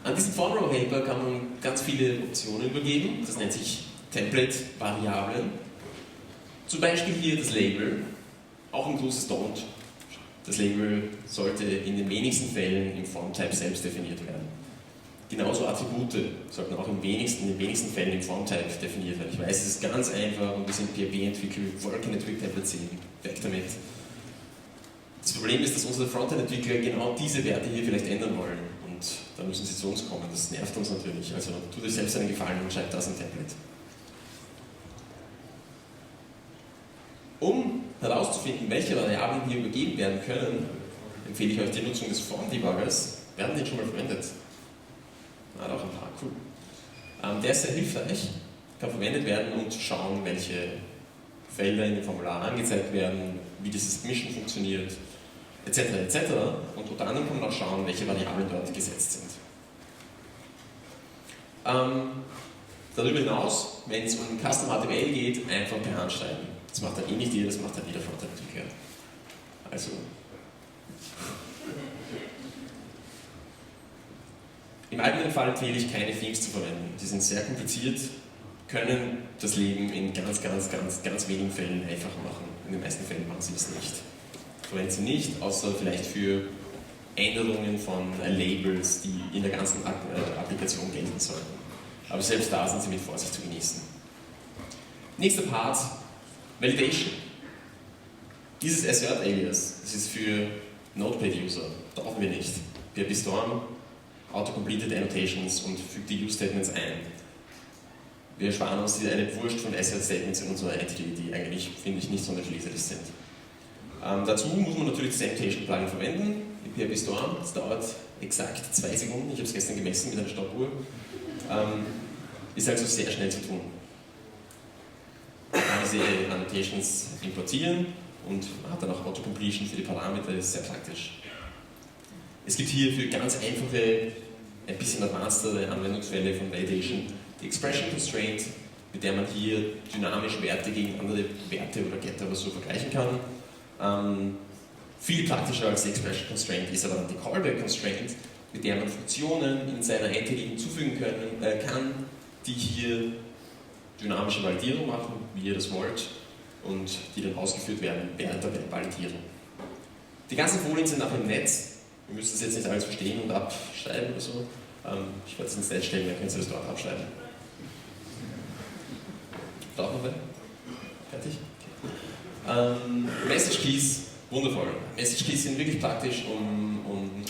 An diesen Form-Row-Helper kann man ganz viele Optionen übergeben. Das nennt sich Template-Variablen. Zum Beispiel hier das Label, auch ein großes Don't. Das Label sollte in den wenigsten Fällen im Form-Type selbst definiert werden. Genauso Attribute sollten auch in den wenigsten Fällen im Form-Type definiert werden. Ich weiß, es ist ganz einfach und wir sind PHP-Entwickler, wir wollen keine Twig-Templates sehen. Weg damit. Das Problem ist, dass unsere Frontend-Entwickler genau diese Werte hier vielleicht ändern wollen. Und dann müssen sie zu uns kommen. Das nervt uns natürlich. Also tut euch selbst einen Gefallen und schreibt das ein Template. Um herauszufinden, welche Variablen hier übergeben werden können, empfehle ich euch die Nutzung des Form-Debuggers. Wir haben den schon mal verwendet. Hat auch ein paar, cool. Der ist sehr hilfreich, kann verwendet werden, um zu schauen, welche Felder in dem Formular angezeigt werden, wie dieses Mischen funktioniert, etc. etc. Und unter anderem kann man auch schauen, welche Variablen dort gesetzt sind. Darüber hinaus, wenn es um Custom HTML geht, einfach per Hand schreiben. Das macht dann eh nicht jeder, das macht dann jeder Frontend-Entwickler. Also, im allgemeinen Fall empfehle ich, keine Themes zu verwenden. Die sind sehr kompliziert, können das Leben in ganz wenigen Fällen einfacher machen. In den meisten Fällen machen sie es nicht. Verwenden sie nicht, außer vielleicht für Änderungen von Labels, die in der ganzen Applikation gelten sollen. Aber selbst da sind sie mit Vorsicht zu genießen. Nächster Part, Validation. Dieses Assert-Alias, das ist für Notepad-User, brauchen wir nicht. PHP Storm, Auto-completed Annotations und fügt die Use-Statements ein. Wir sparen uns eine Wurst von Assert-Statements in unserer Entity, die eigentlich, finde ich, nicht sonderlich leserlich sind. Dazu muss man natürlich das Annotation-Plugin verwenden, in PHP Storm. Das dauert exakt 2 Sekunden, ich habe es gestern gemessen mit einer Stoppuhr. Ist also sehr schnell zu tun. Man kann diese Annotations importieren und man hat dann auch Auto-Completion für die Parameter, das ist sehr praktisch. Es gibt hier für ganz einfache, ein bisschen advancedere Anwendungsfälle von Validation die Expression Constraint, mit der man hier dynamisch Werte gegen andere Werte oder Getter oder so vergleichen kann. Viel praktischer als die Expression Constraint ist aber dann die Callback Constraint, mit der man Funktionen in seiner Entity hinzufügen kann, die hier dynamische Validierung machen, wie ihr das wollt, und die dann ausgeführt werden während der Validierung. Die ganzen Folien sind auch im Netz. Wir müssen das jetzt nicht alles verstehen und abschreiben oder so. Ich werde es ins Netz stellen, dann könnt ihr das dort abschreiben. Braucht noch wer? Fertig? Message Keys, wundervoll. Message Keys sind wirklich praktisch, um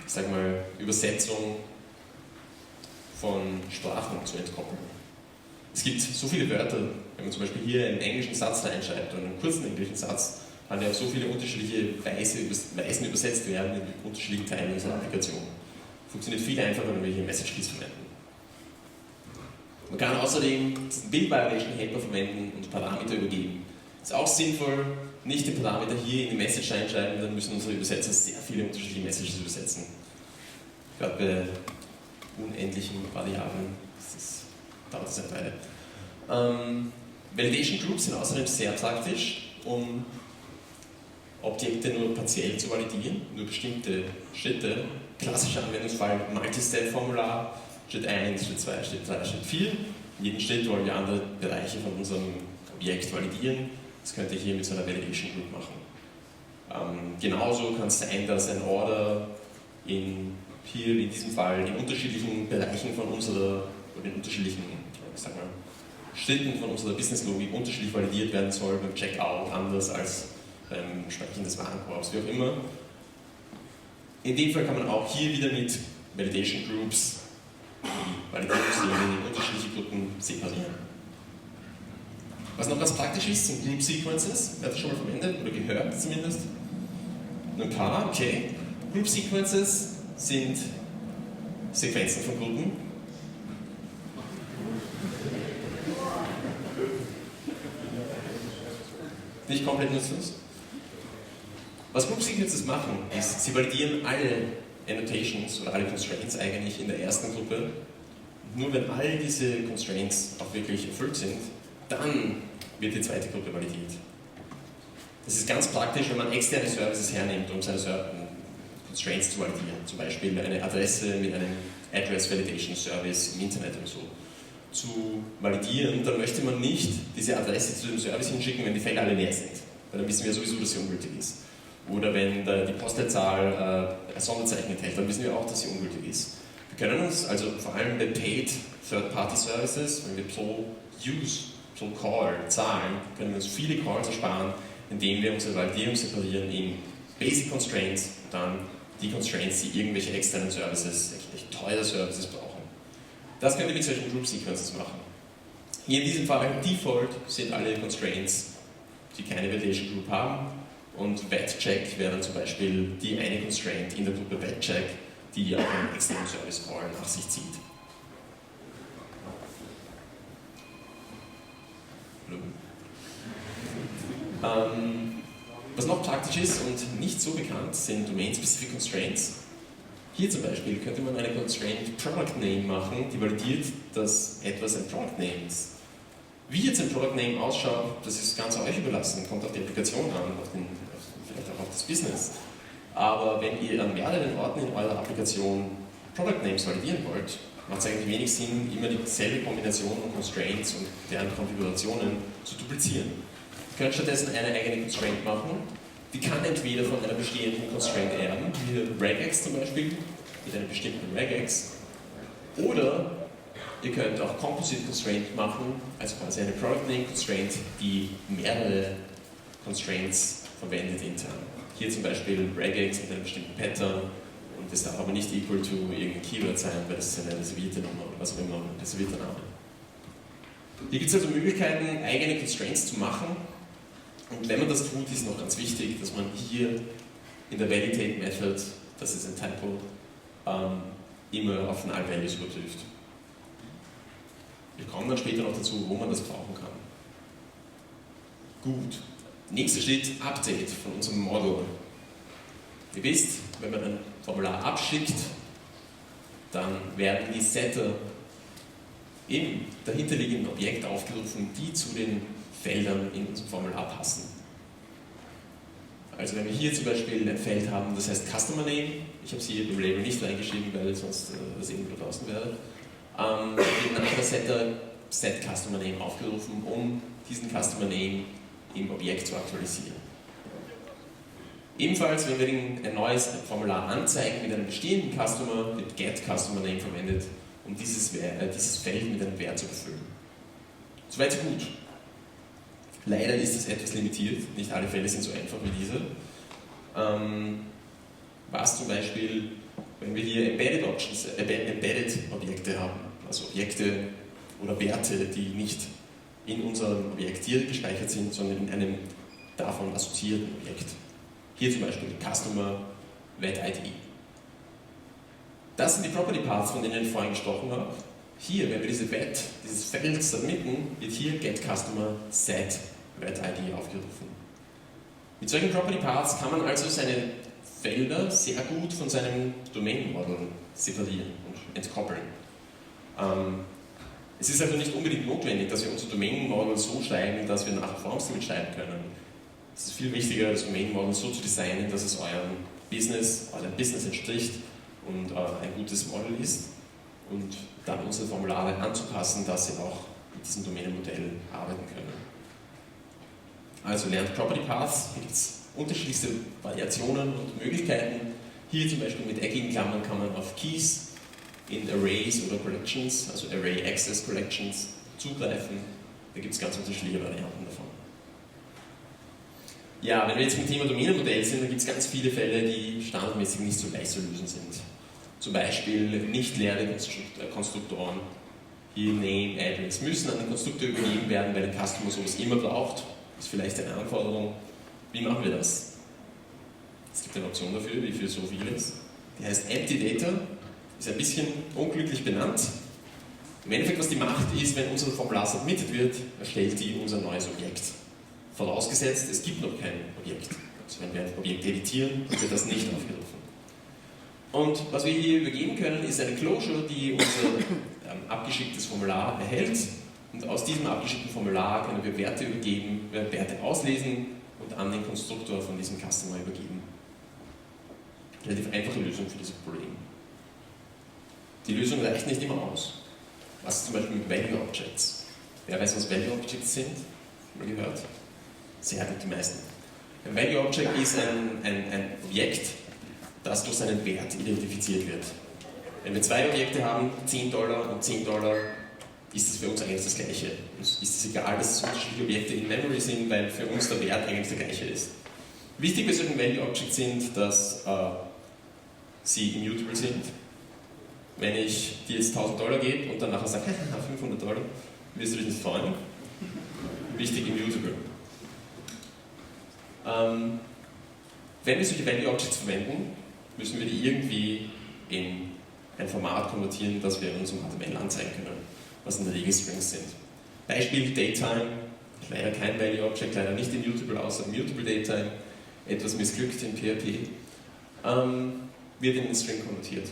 ich sag mal, Übersetzung von Sprachen zu entkoppeln. Es gibt so viele Wörter, wenn man zum Beispiel hier einen englischen Satz reinschreibt oder einen kurzen englischen Satz, kann der auf so viele unterschiedliche Weisen übersetzt werden in unterschiedlichen Teilen unserer Applikation. Funktioniert viel einfacher, wenn wir hier Message Keys verwenden. Man kann außerdem den Build Validation Helper verwenden und Parameter übergeben. Ist auch sinnvoll, nicht den Parameter hier in die Message reinschreiben, dann müssen unsere Übersetzer sehr viele unterschiedliche Messages übersetzen. Gerade bei unendlichen Variablen dauert das eine Weile. Validation Groups sind außerdem sehr praktisch, um Objekte nur partiell zu validieren, nur bestimmte Schritte. Klassischer Anwendungsfall Multi-Step-Formular, Schritt 1, Schritt 2, Schritt 3, Schritt 4. In jedem Schritt wollen wir andere Bereiche von unserem Objekt validieren. Das könnt ihr hier mit so einer Validation Group machen. Genauso kann es sein, dass ein Order in diesem Fall in unterschiedlichen Bereichen von unserer, oder in unterschiedlichen, ich sag mal, Schritten von unserer Business-Logik unterschiedlich validiert werden soll, beim Checkout anders als beim Speichern des Warenkorbs, wie auch immer. In dem Fall kann man auch hier wieder mit Validation Groups die Validierungsregeln in unterschiedliche Gruppen separieren. Was noch ganz praktisch ist, sind Group Sequences. Wer hat das schon mal verwendet oder gehört zumindest? Nur ein paar, okay. Group Sequences sind Sequenzen von Gruppen. Nicht komplett nutzlos. Was Group Sequences machen, ist, sie validieren alle Annotations oder alle Constraints eigentlich in der ersten Gruppe. Nur wenn all diese Constraints auch wirklich erfüllt sind, dann wird die zweite Gruppe validiert. Das ist ganz praktisch, wenn man externe Services hernimmt, um seine Constraints zu validieren. Zum Beispiel eine Adresse mit einem Address Validation Service im Internet und so. Zu validieren, dann möchte man nicht diese Adresse zu dem Service hinschicken, wenn die Felder alle leer sind. Weil dann wissen wir sowieso, dass sie ungültig ist. Oder wenn die Postleitzahl ein Sonderzeichen enthält, dann wissen wir auch, dass sie ungültig ist. Wir können uns also vor allem bei Paid Third-Party Services, wenn wir pro Use, pro Call zahlen, können wir uns viele Calls ersparen, indem wir unsere Validierung separieren in Basic Constraints und dann die Constraints, die irgendwelche externen Services, echt teure Services brauchen. Das könnt ihr mit solchen Group Sequences machen. Hier in diesem Fall Default sind alle Constraints, die keine Validation Group haben, und WetCheck wäre dann zum Beispiel die eine Constraint in der Gruppe WetCheck, die auch einen externen Service Call nach sich zieht. Was noch praktisch ist und nicht so bekannt, sind Domain-Specific Constraints. Hier zum Beispiel könnte man eine Constraint Product Name machen, die validiert, dass etwas ein Product Name ist. Wie jetzt ein Product Name ausschaut, das ist ganz euch überlassen, kommt auf die Applikation an, vielleicht auch auf das Business. Aber wenn ihr an mehreren Orten in eurer Applikation Product Names validieren wollt, macht es eigentlich wenig Sinn, immer dieselbe Kombination von Constraints und deren Konfigurationen zu duplizieren. Ihr könnt stattdessen eine eigene Constraint machen, die kann entweder von einer bestehenden Constraint erben, wie regex zum Beispiel, mit einem bestimmten regex, oder ihr könnt auch Composite Constraint machen, also quasi eine Product Name Constraint, die mehrere Constraints verwendet intern. Hier zum Beispiel regex mit einem bestimmten Pattern, und das darf aber nicht equal to irgendein Keyword sein, weil das ist eine reservierte Nummer oder was auch immer, ein reservierter Name. Hier gibt es also Möglichkeiten, eigene Constraints zu machen, und wenn man das tut, ist noch ganz wichtig, dass man hier in der Validate Method, das ist ein Typo, immer auf Null Values überprüft. Wir kommen dann später noch dazu, wo man das brauchen kann. Gut. Nächster Schritt, Update von unserem Model. Ihr wisst, wenn man ein Formular abschickt, dann werden die Setter im dahinterliegenden Objekt aufgerufen, die zu den Feldern in unserem Formular passen. Also wenn wir hier zum Beispiel ein Feld haben, das heißt Customer Name, ich habe es hier im Label nicht reingeschrieben, weil sonst das irgendwo draußen wäre, wird ein anderer Setter Set Customer Name aufgerufen, um diesen Customer Name im Objekt zu aktualisieren. Ebenfalls, wenn wir ein neues Formular anzeigen mit einem bestehenden Customer, wird Get Customer Name verwendet, um dieses Feld mit einem Wert zu befüllen. Soweit so gut. Leider ist es etwas limitiert, nicht alle Fälle sind so einfach wie dieser. Was zum Beispiel, wenn wir hier Embedded Objekte haben, also Objekte oder Werte, die nicht in unserem Objekt direkt gespeichert sind, sondern in einem davon assoziierten Objekt. Hier zum Beispiel Customer WetID. Das sind die Property Paths, von denen ich vorhin gesprochen habe. Hier, wenn wir dieses Feld submitten, wird hier getCustomer set WetID aufgerufen. Mit solchen Property Paths kann man also seine Felder sehr gut von seinem Domain Model separieren und entkoppeln. Es ist also nicht unbedingt notwendig, dass wir unser Domain Model so schreiben, dass wir nachher Forms damit schreiben können. Es ist viel wichtiger, das Domain Model so zu designen, dass es eurem Business entspricht und ein gutes Model ist, und dann unsere Formulare anzupassen, dass sie auch mit diesem Domänenmodell arbeiten können. Also lernt Property Paths, hier gibt es unterschiedlichste Variationen und Möglichkeiten. Hier zum Beispiel mit eckigen Klammern kann man auf Keys in Arrays oder Collections, also Array Access Collections, zugreifen. Da gibt es ganz unterschiedliche Varianten davon. Ja, wenn wir jetzt beim Thema Domänenmodell sind, dann gibt es ganz viele Fälle, die standardmäßig nicht so leicht zu lösen sind. Zum Beispiel nicht leere Konstruktoren, hier Name, Address, müssen an den Konstruktor übergeben werden, weil ein Customer sowas immer braucht. Das ist vielleicht eine Anforderung. Wie machen wir das? Es gibt eine Option dafür, wie für so vieles. Die heißt Empty Data, ist ein bisschen unglücklich benannt. Im Endeffekt, was die macht, ist, wenn unser Formular submitted wird, erstellt die unser neues Objekt. Vorausgesetzt, es gibt noch kein Objekt. Also wenn wir ein Objekt editieren, wird das nicht aufgerufen. Und was wir hier übergeben können, ist eine Closure, die unser abgeschicktes Formular erhält. Und aus diesem abgeschickten Formular können wir Werte übergeben, Werte auslesen und an den Konstruktor von diesem Customer übergeben. Relativ einfache Lösung für dieses Problem. Die Lösung reicht nicht immer aus. Was ist zum Beispiel mit Value Objects? Wer weiß, was Value Objects sind? Mal gehört? Sehr gut, die meisten. Ein Value Object ist ein Objekt, das durch seinen Wert identifiziert wird. Wenn wir zwei Objekte haben, $10 und $10, ist das für uns eigentlich das Gleiche. Uns ist es egal, dass es unterschiedliche Objekte in Memory sind, weil für uns der Wert eigentlich der gleiche ist. Wichtig bei solchen Value Objects sind, dass sie immutable sind. Wenn ich dir jetzt $1000 gebe und dann nachher sage, $500, wirst du dich nicht freuen. Wichtig, immutable. Wenn wir solche Value Objects verwenden, müssen wir die irgendwie in ein Format konvertieren, das wir in unserem HTML anzeigen können, was in der Regel Strings sind. Beispiel Datetime, leider kein Value Object, leider nicht immutable, außer Immutable Datetime, etwas missglückt in PHP, wird in einen String konvertiert.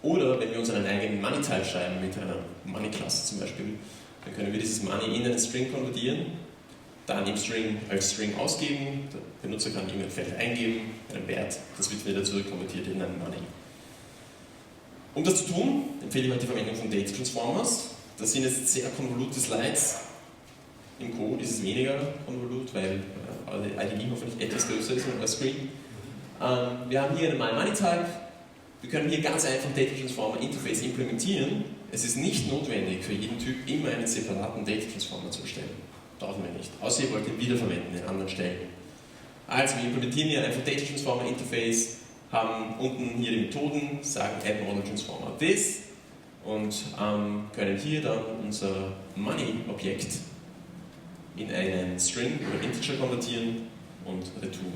Oder wenn wir uns einen eigenen Money-Type schreiben mit einer Money-Klasse zum Beispiel, dann können wir dieses Money in einen String konvertieren, dann im String als String ausgeben, der Benutzer kann irgendein Feld eingeben, einen Wert, das wird wieder zurück konvertiert in einen Money. Um das zu tun, empfehle ich heute die Verwendung von Data Transformers. Das sind jetzt sehr konvolute Slides. Im Code ist es weniger konvolut, weil IDE hoffentlich etwas größer ist als Screen. Wir haben hier einen MyMoneyType. Wir können hier ganz einfach Data Transformer Interface implementieren. Es ist nicht notwendig, für jeden Typ immer einen separaten Data Transformer zu erstellen. Brauchen wir nicht. Außer ihr wollt ihn wiederverwenden in anderen Stellen. Also wir implementieren hier einfach Data Transformer Interface, haben unten hier die Methoden, sagen Add Model Transformer this und können hier dann unser Money-Objekt in einen String oder Integer konvertieren und retour.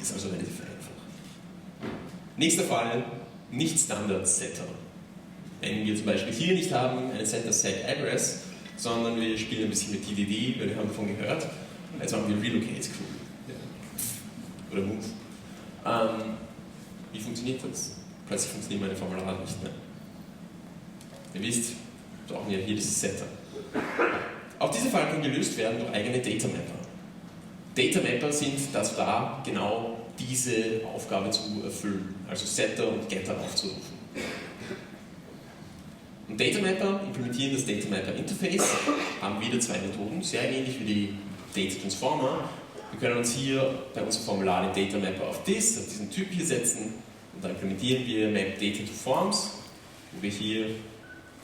Ist also relativ einfach. Nächster Fall, nicht Standard-Setter. Wenn wir zum Beispiel hier nicht haben einen Setter Set Address, sondern wir spielen ein bisschen mit TDD, weil wir haben davon gehört, also haben wir Relocate oder Move. Wie funktioniert das? Plötzlich funktionieren meine Formulare nicht mehr. Ihr wisst, wir brauchen ja hier dieses Setter. Auch dieser Fall kann gelöst werden durch eigene Data Mapper. Data Mapper sind dazu da, genau diese Aufgabe zu erfüllen, also Setter und Getter aufzurufen. Und Data Mapper implementieren das Data Mapper Interface, haben wieder zwei Methoden, sehr ähnlich wie die Data Transformer. Wir können uns hier bei unserem Formular den Data Mapper auf diesen Typ hier setzen und dann implementieren wir Map Data to Forms, wo wir hier,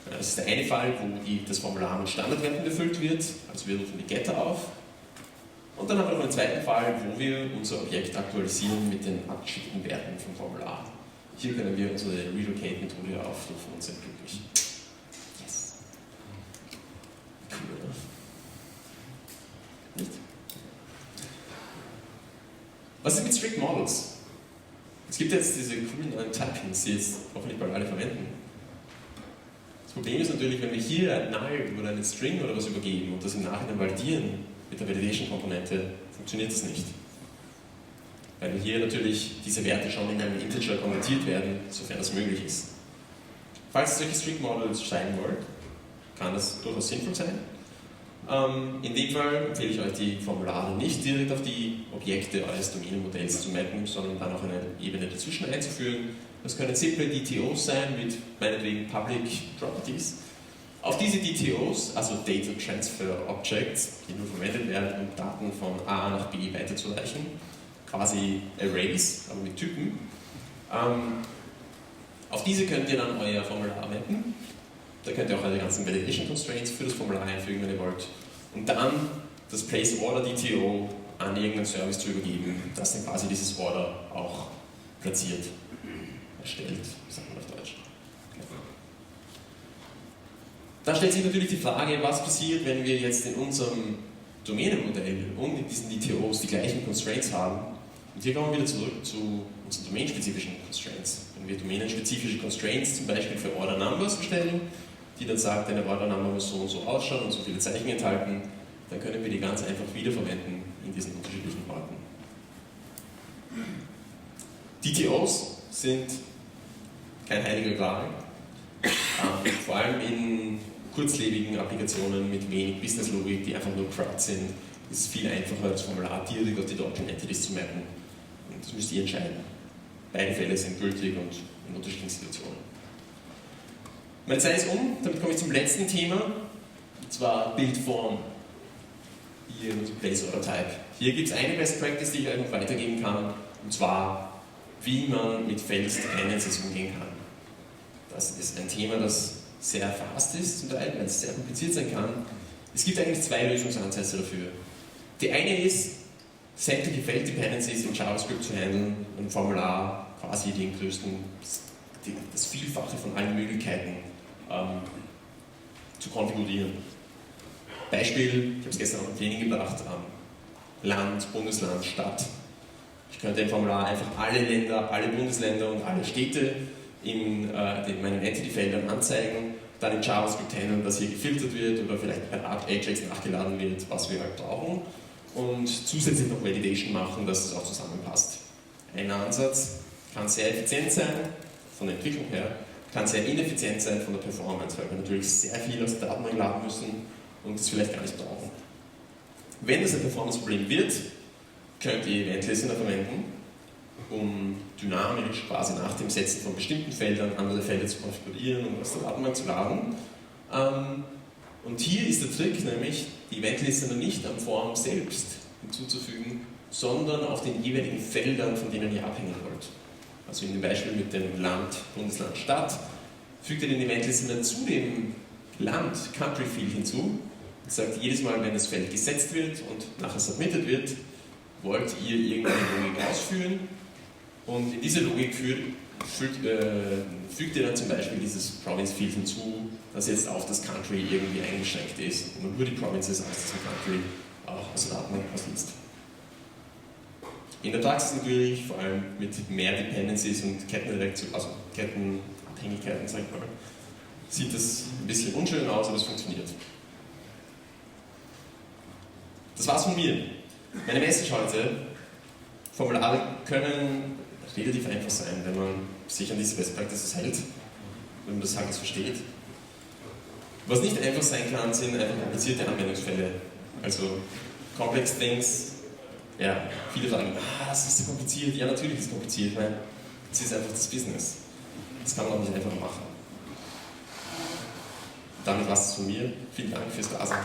das ist der eine Fall, wo das Formular mit Standardwerten befüllt wird, also wir rufen die Getter auf. Und dann haben wir noch einen zweiten Fall, wo wir unser Objekt aktualisieren mit den abgeschickten Werten vom Formular. Hier können wir unsere Relocate-Methode aufrufen und sind glücklich. Yes. Cool, oder? Nicht? Was ist mit Strict Models? Es gibt jetzt diese coolen neuen Typings, die jetzt hoffentlich bald alle verwenden. Das Problem ist natürlich, wenn wir hier ein Null oder einen String oder was übergeben und das im Nachhinein validieren mit der Validation-Komponente, funktioniert das nicht. Weil hier natürlich diese Werte schon in einen Integer konvertiert werden, sofern das möglich ist. Falls ihr solche Strict Models schreiben wollt, kann das durchaus sinnvoll sein. In dem Fall empfehle ich euch, die Formulare nicht direkt auf die Objekte eures Domänenmodells zu mappen, sondern dann auch eine Ebene dazwischen einzuführen. Das können simple DTOs sein mit meinetwegen Public Properties. Auf diese DTOs, also Data Transfer Objects, die nur verwendet werden, um Daten von A nach B weiterzureichen, quasi Arrays, aber mit Typen. Auf diese könnt ihr dann euer Formular mappen. Da könnt ihr auch eure ganzen Validation Constraints für das Formular einfügen, wenn ihr wollt. Und dann das Place Order DTO an irgendeinen Service zu übergeben, das dann quasi dieses Order auch platziert, erstellt, sagt man auf Deutsch. Da stellt sich natürlich die Frage, was passiert, wenn wir jetzt in unserem Domänenmodell und in diesen DTOs die gleichen Constraints haben. Und hier kommen wir wieder zurück zu unseren domänenspezifischen Constraints. Wenn wir domänenspezifische Constraints zum Beispiel für Order Numbers bestellen, die dann sagt, eine Order Number muss so und so ausschauen und so viele Zeichen enthalten, dann können wir die ganz einfach wiederverwenden in diesen unterschiedlichen Orten. DTOs sind kein heiliger Gral, vor allem in kurzlebigen Applikationen mit wenig Businesslogik, die einfach nur CRUD sind, ist es viel einfacher, das Formular direkt auf die Document Entities zu mappen. Und das müsst ihr entscheiden. Beide Fälle sind gültig und in unterschiedlichen Situationen. Meine Zeit ist um, damit komme ich zum letzten Thema, und zwar Bildform. Hier unser Place oder Type. Hier gibt es eine Best Practice, die ich euch noch weitergeben kann, und zwar, wie man mit Fails Dependencies umgehen kann. Das ist ein Thema, das sehr fast ist zum Teil, weil es sehr kompliziert sein kann. Es gibt eigentlich zwei Lösungsansätze dafür. Die eine ist, sämtliche Failed Dependencies in JavaScript zu handeln und ein Formular quasi das Vielfache von allen Möglichkeiten zu konfigurieren. Beispiel, ich habe es gestern auch im Training gebracht, Land, Bundesland, Stadt. Ich könnte im Formular einfach alle Länder, alle Bundesländer und alle Städte in meinen Entity-Feldern anzeigen, dann in JavaScript handeln, dass hier gefiltert wird oder vielleicht per Ajax nachgeladen wird, was wir halt brauchen, und zusätzlich noch Validation machen, dass es auch zusammenpasst. Ein Ansatz kann sehr effizient sein, von der Entwicklung her, kann sehr ineffizient sein von der Performance, weil wir natürlich sehr viel aus der Datenbank laden müssen und das vielleicht gar nicht brauchen. Wenn das ein Performance-Problem wird, könnt ihr Event-Listener verwenden, um dynamisch quasi nach dem Setzen von bestimmten Feldern andere Felder zu konfigurieren und aus der Datenbank zu laden. Und hier ist der Trick, nämlich die Event-Listener nicht am Form selbst hinzuzufügen, sondern auf den jeweiligen Feldern, von denen ihr abhängen wollt. Also in dem Beispiel mit dem Land, Bundesland, Stadt, fügt ihr den Event-Listener zu dem Land Country Field hinzu und sagt, jedes Mal, wenn das Feld gesetzt wird und nachher submitted wird, wollt ihr irgendeine Logik ausführen, und in diese Logik fügt ihr dann zum Beispiel dieses Province Field hinzu, das jetzt auf das Country irgendwie eingeschränkt ist und man nur die Provinces aus diesem Country auch aus der Datenbank ausliest. In der Praxis natürlich, vor allem mit mehr Dependencies und Kettenabhängigkeiten, sag ich mal, sieht das ein bisschen unschön aus, aber es funktioniert. Das war's von mir. Meine Message heute: Formulare können relativ einfach sein, wenn man sich an diese Best Practices hält, wenn man das halt versteht. Was nicht einfach sein kann, sind einfach komplizierte Anwendungsfälle. Also Complex Things, ja, viele sagen, das ist so kompliziert. Ja, natürlich ist es kompliziert, weil es ist einfach das Business. Das kann man auch nicht einfach machen. Damit war es von mir. Vielen Dank fürs Dasein.